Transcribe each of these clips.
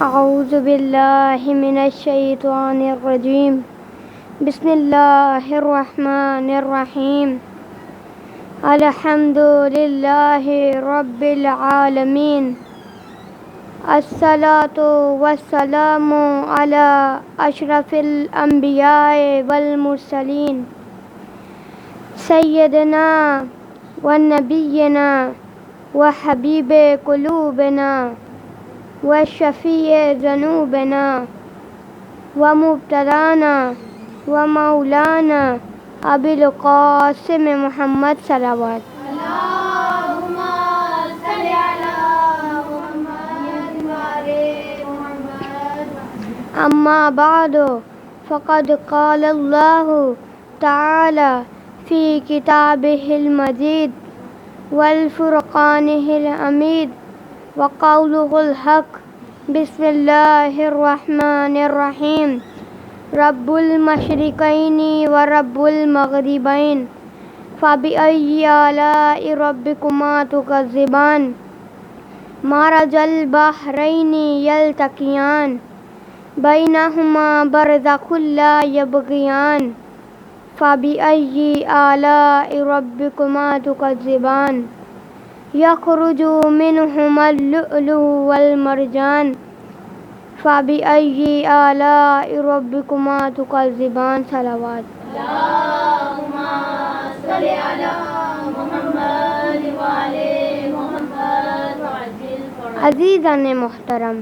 اعوذ باللہ من الشیطان الرجیم بسم اللہ الرحمن الرحیم الحمد للہ رب العالمین الصلاۃ والسلام علی اشرف الانبیاء والمرسلین سیدنا ونبینا وحبیب قلوبنا وشفیع ذنوبنا ومبتلانا ومولانا ابی القاسم محمد صلوات اللہم صلی علی محمد وعلی محمد. اما بعد فقد قال اللہ تعالی فی کتابہ المجید والفرقانہ الحمید وقولہ الحق بسم اللہ الرحمن الرحیم رب المشرقین ورب المغربین فبأی آلاء ربکما تکذبان مرج البحرین یلتقیان بینہما برزخ لا یبغیان فبأی آلاء ربکما تکذبان یخرج منہما اللؤلؤ والمرجان فبأی آلاء ربکما تکذبان صلوات. اللہم صلی علی محمد وعلی محمد وعجل فرج. عزیزان محترم،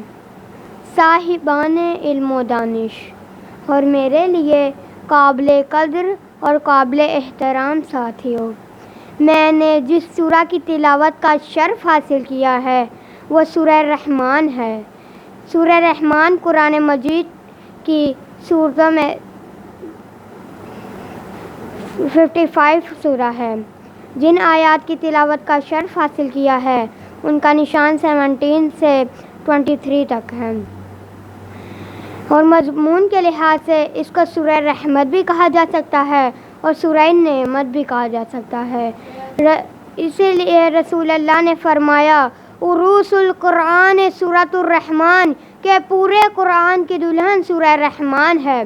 صاحبان علم و دانش اور میرے لیے قابل قدر اور قابل احترام ساتھیوں، میں نے جس سورہ کی تلاوت کا شرف حاصل کیا ہے وہ سورہ رحمان ہے. سورہ رحمان قرآن مجید کی سورتوں میں 55 سورہ ہے. جن آیات کی تلاوت کا شرف حاصل کیا ہے ان کا نشان 17 سے 23 تک ہے، اور مضمون کے لحاظ سے اس کو سورہ رحمت بھی کہا جا سکتا ہے اور سورہ نعمت بھی کہا جا سکتا ہے. اسی لیے رسول اللہ نے فرمایا عروس القرآن سورۃ الرحمن کہ پورے قرآن کی دلہن سورہ رحمان ہے.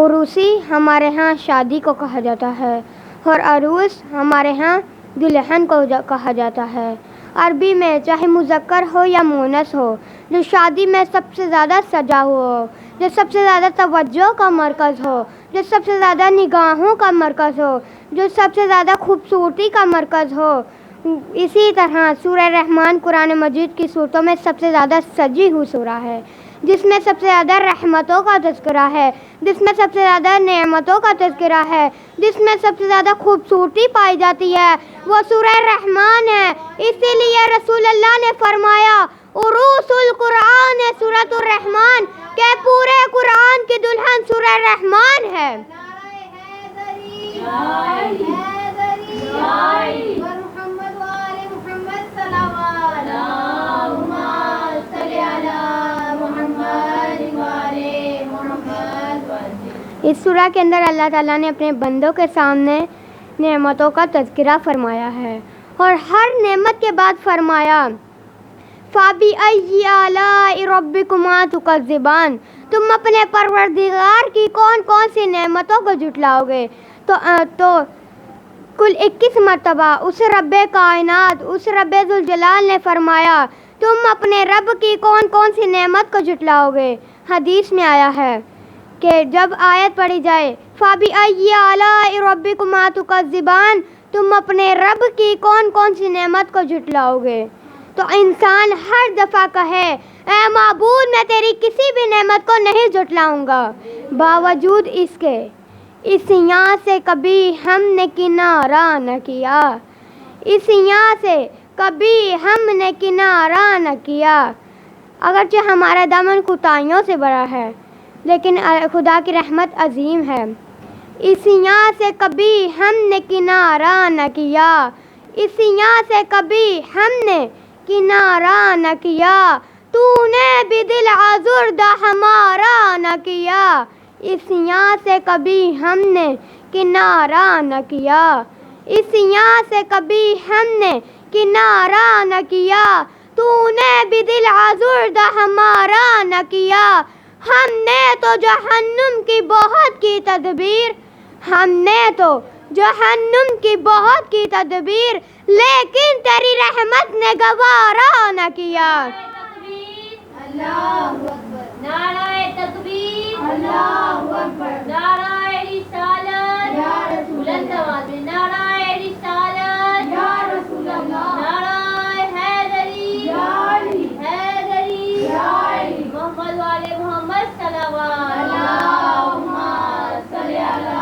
عروسی ہمارے ہاں شادی کو کہا جاتا ہے اور عروس ہمارے ہاں دلہن کو کہا جاتا ہے. عربی میں چاہے مذکر ہو یا مؤنث ہو، جو شادی میں سب سے زیادہ سجا ہو، جو سب سے زیادہ توجہ کا مرکز ہو، جو سب سے زیادہ نگاہوں کا مرکز ہو، جو سب سے زیادہ خوبصورتی کا مرکز ہو، اسی طرح سورہ رحمان قرآن مجید کی صورتوں میں سب سے زیادہ سجی ہوئی سورہ ہے، جس میں سب سے زیادہ رحمتوں کا تذکرہ ہے، جس میں سب سے زیادہ نعمتوں کا تذکرہ ہے، جس میں سب سے زیادہ خوبصورتی پائی جاتی ہے، وہ سورہ رحمان ہے. اسی لیے رسول اللہ نے فرمایا عروس القرآن سورۃ الرحمن کہ پورے قرآن کی دلہن سورہ رحمان ہے. محمد وعلی محمد صلوات. اللہم صلی علی محمد وعلی محمد وعجل. اس سورہ کے اندر اللہ تعالیٰ نے اپنے بندوں کے سامنے نعمتوں کا تذکرہ فرمایا ہے، اور ہر نعمت کے بعد فرمایا فَبِأَيِّ آلَاءِ رَبِّكُمَا تُكَذِّبَانِ تم اپنے پروردگار کی کون کون سی نعمتوں کو جھٹلاؤ گے. تو کل 21 مرتبہ اس رب کائنات، اس رب ذوالجلال نے فرمایا تم اپنے رب کی کون کون سی نعمت کو جھٹلاؤ گے. حدیث میں آیا ہے کہ جب آیت پڑھی جائے فَبِأَيِّ آلَاءِ رَبِّكُمَا تُكَذِّبَانِ تم اپنے رب کی کون کون سی نعمت کو جھٹلاؤ گے، تو انسان ہر دفعہ کہے اے معبود میں تیری کسی بھی نعمت کو نہیں جھٹلاؤں گا، باوجود اس کے اس یہاں سے کبھی ہم نے کنارہ نہ کیا، اس یہاں سے کبھی ہم نے کنارہ نہ کیا. اگرچہ ہمارا دامن کوتاہیوں سے بڑا ہے لیکن خدا کی رحمت عظیم ہے. اس یہاں سے کبھی ہم نے کنارہ نہ کیا، اس یہاں سے کبھی ہم نے کنارہ نہ کیا، تو نے بھی دل آزردہ ہمارا نہ کیا، اس یہاں سے کبھی ہم نے کنارہ نہ کیا. اس یہاں سے کبھی ہم نے کنارہ نہ کیا، تو نے بھی دل آزردہ ہمارا نہ کیا۔ ہم نے تو جہنم کی بہت کی تدبیر، ہم نے تو جہنم کی بہت کی تدبیر، لیکن تیری رحمت نے گوارا نہ کیا۔ اللہ اکبر، نعرہ تکبیر، اللہ اکبر، نعرہ رسالت، یا رسول اللہ، نعرہ رسالت، یا رسول اللہ، نعرہ حیدری، یا علی، حیدری، یا علی، محمد والے محمد صلوات، اللہم صلی علی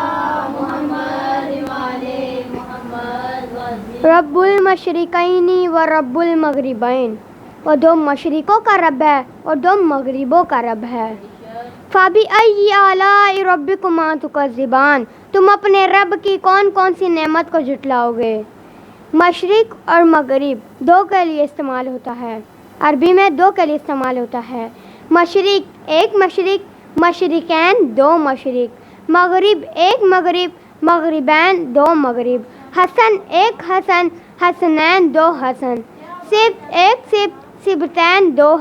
محمد والے محمد۔ رب المشرقین و رب المغربین، وہ دو مشرقوں کا رب ہے اور دو مغربوں کا رب ہے۔ فَبِأَيِّ آلَاءِ رَبِّكُمَا تُكَذِّبَانِ، تم اپنے رب کی کون کون سی نعمت کو جھٹلاؤ گے؟ مشرق اور مغرب دو کے لیے استعمال ہوتا ہے، عربی میں دو کے لیے استعمال ہوتا ہے۔ مشرق ایک مشرق، مشرقین دو مشرق، مغرب ایک مغرب، مغربین دو مغرب، حسن ایک حسن، حسنین دو حسن، سبت ایک سبت، سبتین دو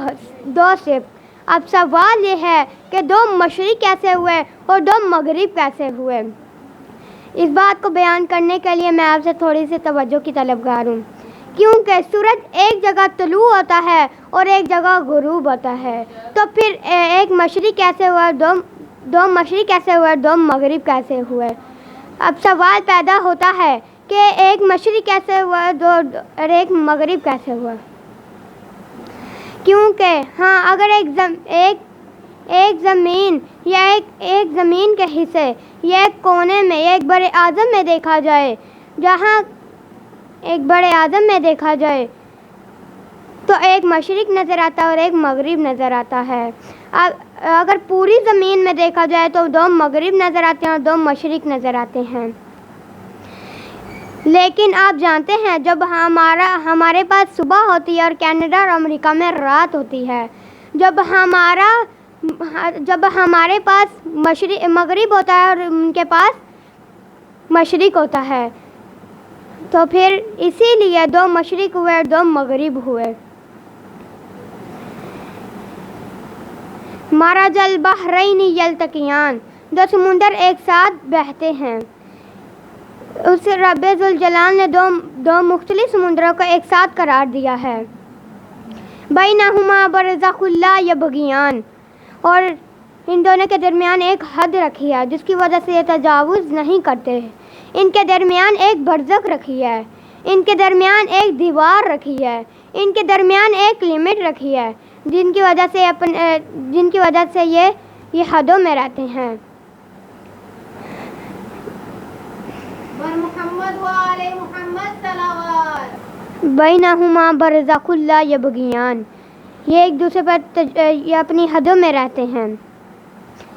سبت۔ اب سوال یہ ہے کہ دو مشرق کیسے ہوئے اور دو مغرب کیسے ہوئے؟ اس بات کو بیان کرنے کے لیے میں آپ سے تھوڑی سی توجہ کی طلبگار ہوں، کیونکہ سورج ایک جگہ طلوع ہوتا ہے اور ایک جگہ غروب ہوتا ہے، تو پھر ایک مشرق کیسے ہوا، دو مشرق کیسے ہوئے، دو مغرب کیسے ہوئے؟ اب سوال پیدا ہوتا ہے کہ ایک مشرق کیسے ہوا اور ایک مغرب کیسے ہوا؟ کیونکہ اگر ایک زمین یا ایک زمین کے حصے یا ایک کونے میں یا ایک بڑے اعظم میں دیکھا جائے، جہاں ایک بڑے اعظم میں دیکھا جائے تو ایک مشرق نظر آتا ہے اور ایک مغرب نظر آتا ہے۔ اگر پوری زمین میں دیکھا جائے تو دو مغرب نظر آتے ہیں اور دو مشرق نظر آتے ہیں۔ لیکن آپ جانتے ہیں جب ہمارے پاس صبح ہوتی ہے اور کینیڈا اور امریکہ میں رات ہوتی ہے، جب ہمارے پاس مغرب ہوتا ہے اور ان کے پاس مشرق ہوتا ہے، تو پھر اسی لیے دو مشرق ہوئے اور دو مغرب ہوئے۔ مرج البحرین یلتقیان، دو سمندر ایک ساتھ بہتے ہیں۔ اس رب ذوالجلال نے دو مختلف سمندروں کو ایک ساتھ قرار دیا ہے۔ بینہما برزخ لا یبغیان، اور ان دونوں کے درمیان ایک حد رکھی ہے جس کی وجہ سے یہ تجاوز نہیں کرتے۔ ان کے درمیان ایک برزخ رکھی ہے، ان کے درمیان ایک دیوار رکھی ہے، ان کے درمیان ایک لمٹ رکھی ہے جن کی وجہ سے یہ حدوں میں رہتے ہیں۔ محمد والے محمد صلوات۔ بینہما برزخ لا یبغیان، یہ ایک دوسرے پر یہ اپنی حدوں میں رہتے ہیں،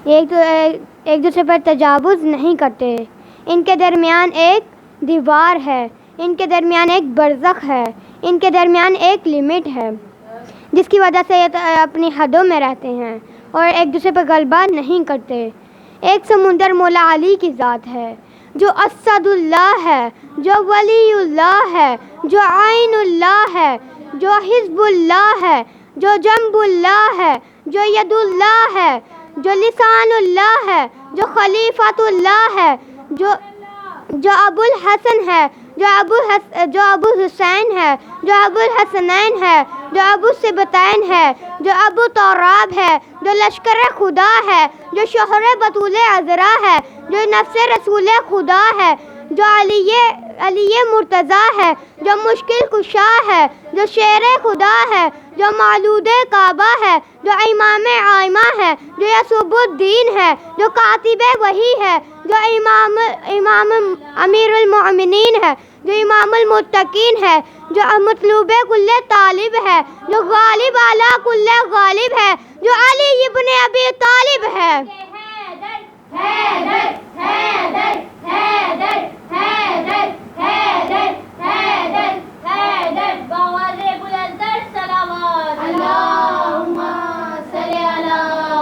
ایک دوسرے پر تجاوز نہیں کرتے۔ ان کے درمیان ایک دیوار ہے، ان کے درمیان ایک برزخ ہے، ان کے درمیان ایک لمٹ ہے جس کی وجہ سے یہ اپنی حدوں میں رہتے ہیں اور ایک دوسرے پر غلبہ نہیں کرتے۔ ایک سمندر مولا علی کی ذات ہے، جو اسد اللہ ہے، جو ولی اللہ ہے، جو عین اللہ ہے، جو حزب اللہ ہے، جو جنب اللہ ہے، جو ید اللہ ہے، جو لسان اللہ ہے، جو خلیفۃ اللہ ہے، جو ابو الحسن ہے، جو ابو حسین ہے، جو ابو الحسنین ہے، جو ابو سبتین ہے، جو ابو تراب ہے، جو لشکر خدا ہے، جو شوہر بطول عذرا ہے، جو نفس رسول خدا ہے، جو علی مرتضیٰ ہے، جو مشکل کشا ہے، جو شیر خدا ہے، جو مولود کعبہ ہے، جو امام آئمہ ہے، جو یسوب الدین ہے، جو کاتب وحی ہے، جو امام امیر المؤمنین ہے، جو امام المتقین ہے، جو مطلوب کل طالب ہے، جو غالب علی کل غالب ہے، جو علی ابن ابی طالب ہے۔ حیدر حیدر حیدر حیدر حیدر حیدر حیدر، بآواز بلند صلوات، اللہم صلی علی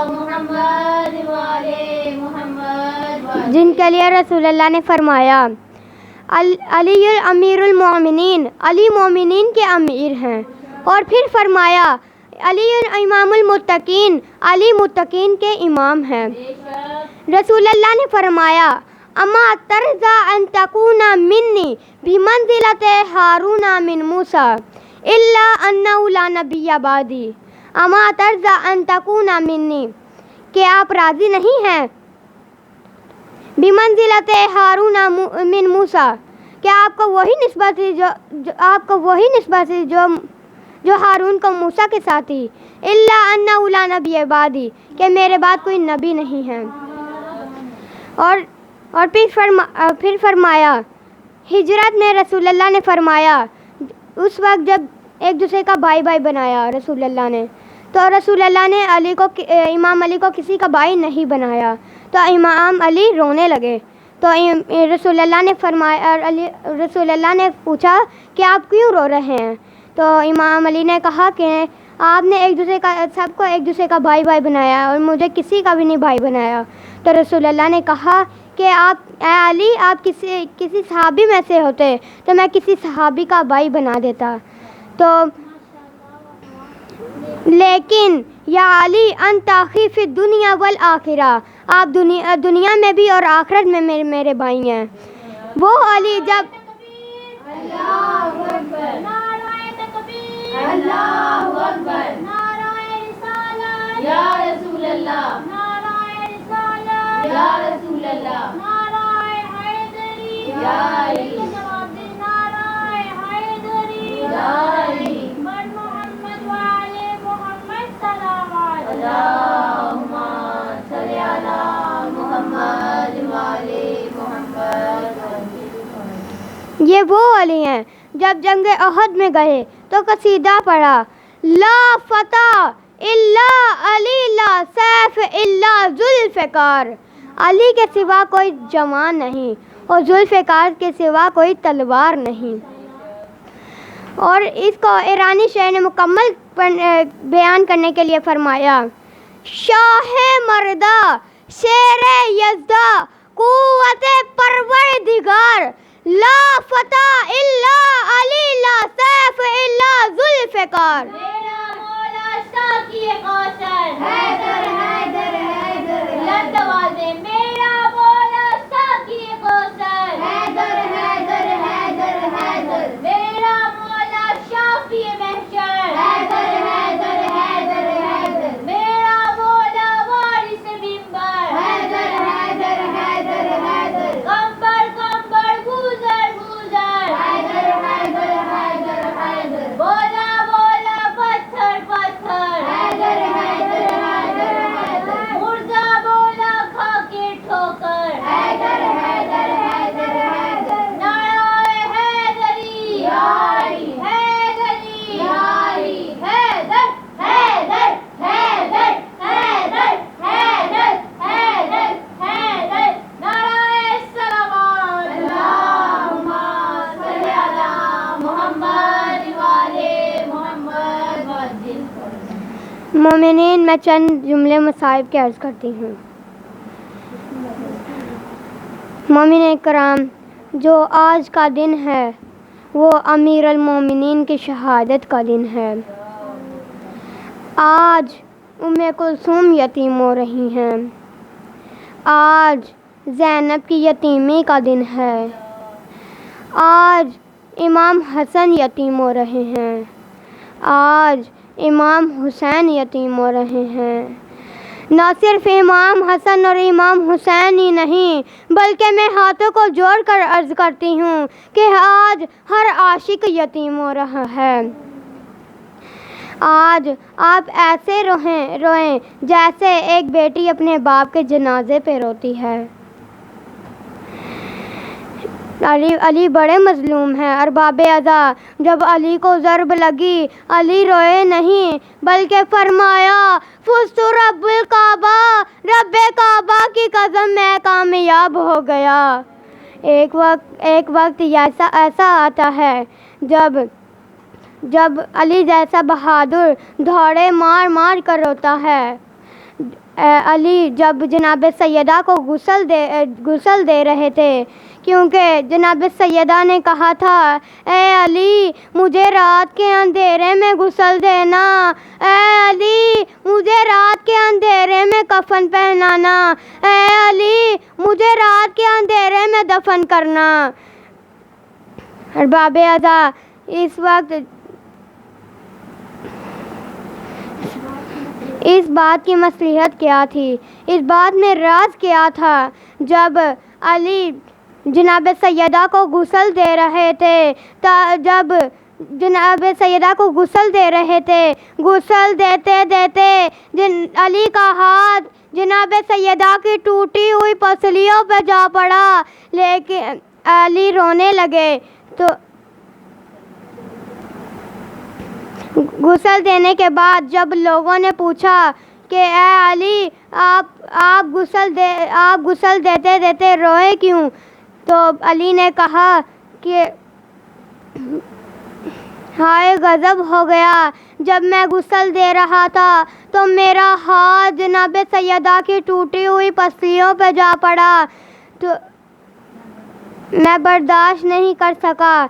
محمد وعلی محمد۔ جن کے لیے رسول اللہ نے فرمایا علی امیر المومنین، علی مومنین کے امیر ہیں۔ اور پھر فرمایا علی امام المتقین، علی متقین کے امام ہیں۔ رسول اللہ نے فرمایا اما ترضى ان تكون منی بمنزلۃ ہارون من موسیٰ الا انہ لا نبی بعدی۔ اما ترضى ان تكون منی، کہ آپ راضی نہیں ہیں بمنزلۃ ہارون من موسیٰ، کہ آپ کو وہی نسبت ہے جو ہارون کو موسیٰ کے ساتھ تھی، الا انہ لا نبی بعدی، کہ میرے بعد کوئی نبی نہیں ہے۔ اور پھر فرمایا ہجرت میں رسول اللہ نے فرمایا، اس وقت جب ایک دوسرے کا بھائی بنایا رسول اللہ نے، تو رسول اللہ نے امام علی کو کسی کا بھائی نہیں بنایا، تو امام علی رونے لگے۔ تو رسول اللہ نے پوچھا کہ آپ کیوں رو رہے ہیں؟ تو امام علی نے کہا کہ آپ نے سب کو ایک دوسرے کا بھائی بنایا اور مجھے کسی کا بھی نہیں بھائی بنایا۔ تو رسول اللہ نے کہا کہ اے علی، آپ کسی صحابی میں سے ہوتے تو میں کسی صحابی کا بھائی بنا دیتا۔ تو لیکن یا علی انت اخی فی الدنیا والآخرہ، آپ دنیا میں بھی اور آخرت میں میرے بھائی ہیں۔ وہ علی جب اللہ اکبر، نعرہ تکبیر، اللہ اکبر، نعرہ رسالت، یا رسول اللہ، نعرہ رسالت، یا رسول اللہ، نعرہ حیدری، یا علی، نعرہ حیدری، یا علی، محمد وعلی محمد سلام علیہ، اللہم صلی علی محمد وعلی محمد۔ یہ وہ علی ہیں جب جنگ احد میں گئے تو قصیدہ پڑھا، لا فتح الا علی، لا سیف الا ذوالفقار، علی کے سوا کوئی جوان نہیں اور ذوالفقار کے سوا کوئی تلوار نہیں۔ اور اس کو ایرانی شعر نے مکمل بیان کرنے کے لیے فرمایا، شاہ مردہ شیر یزدہ قوت پروردگار، لا فتح الا علی، لا سیف الا ذوالفقار۔ میرا مولا ساقی کوثر، حیدر حیدر حیدر، بلند آوازیں، میرا مولا ساقی کوثر، حیدر حیدر حیدر حیدر، میرا مولا شافی محشر، حیدر حیدر حیدر حیدر، میرا مولا وارث منبر، حیدر حیدر حیدر حیدر، قمبر قمبر گوزر گوزر، حیدر حیدر حیدر حیدر، بولا بولا پتھر پتھر، حیدر حیدر حیدر حیدر، مردہ بولا کھا کے ٹھوکر، حیدر حیدر حیدر حیدر، نعرہ حیدری، یا علی، حیدری، یا علی، حیدر حیدر حیدر حیدر حیدر حیدر حیدر، نعرہ سلامات، اللہم صلی علی محمد وعلی محمد وعجل۔ مومنین، میں چند جملے مصائب کے عرض کرتی ہوں۔ مومن کرام، جو آج کا دن ہے وہ امیر المومنین کی شہادت کا دن ہے۔ آج کلثوم یتیم ہو رہی ہیں، آج زینب کی یتیمی کا دن ہے، آج امام حسن یتیم ہو رہے ہیں، آج امام حسین یتیم ہو رہے ہیں۔ نہ صرف امام حسن اور امام حسین ہی نہیں، بلکہ میں ہاتھوں کو جوڑ کر عرض کرتی ہوں کہ آج ہر عاشق یتیم ہو رہا ہے۔ آج آپ ایسے روئیں جیسے ایک بیٹی اپنے باپ کے جنازے پہ روتی ہے۔ علی بڑے مظلوم ہیں۔ ارباب اعضا، جب علی کو ضرب لگی، علی روئے نہیں بلکہ فرمایا، فزت رب الکعبہ، رب کعبہ کی قسم میں کامیاب ہو گیا۔ ایک وقت ایسا آتا ہے جب علی جیسا بہادر دھوڑے مار کر روتا ہے۔ علی جب جناب سیدہ کو غسل دے رہے تھے کیونکہ جناب سیدہ نے کہا تھا اے علی مجھے رات کے اندھیرے میں غسل دینا، اے علی مجھے رات کے اندھیرے میں کفن پہنانا، اے علی مجھے رات کے اندھیرے میں دفن کرنا۔ ارباب اعضاء اس بات کی مصلحت کیا تھی؟ اس بات میں راز کیا تھا؟ جب علی جناب سیدہ کو غسل دے رہے تھے، غسل دیتے دیتے علی کا ہاتھ جناب سیدہ کی ٹوٹی ہوئی پسلیوں پہ جا پڑا، لیکن علی رونے لگے تو غسل دینے کے بعد جب لوگوں نے پوچھا کہ اے علی آپ غسل دیتے دیتے روئے کیوں؟ تو علی نے کہا کہ ہائے غضب ہو گیا، جب میں غسل دے رہا تھا تو میرا ہاتھ جناب سیدہ کی ٹوٹی ہوئی پسلیوں پہ جا پڑا تو میں برداشت نہیں کر سکا،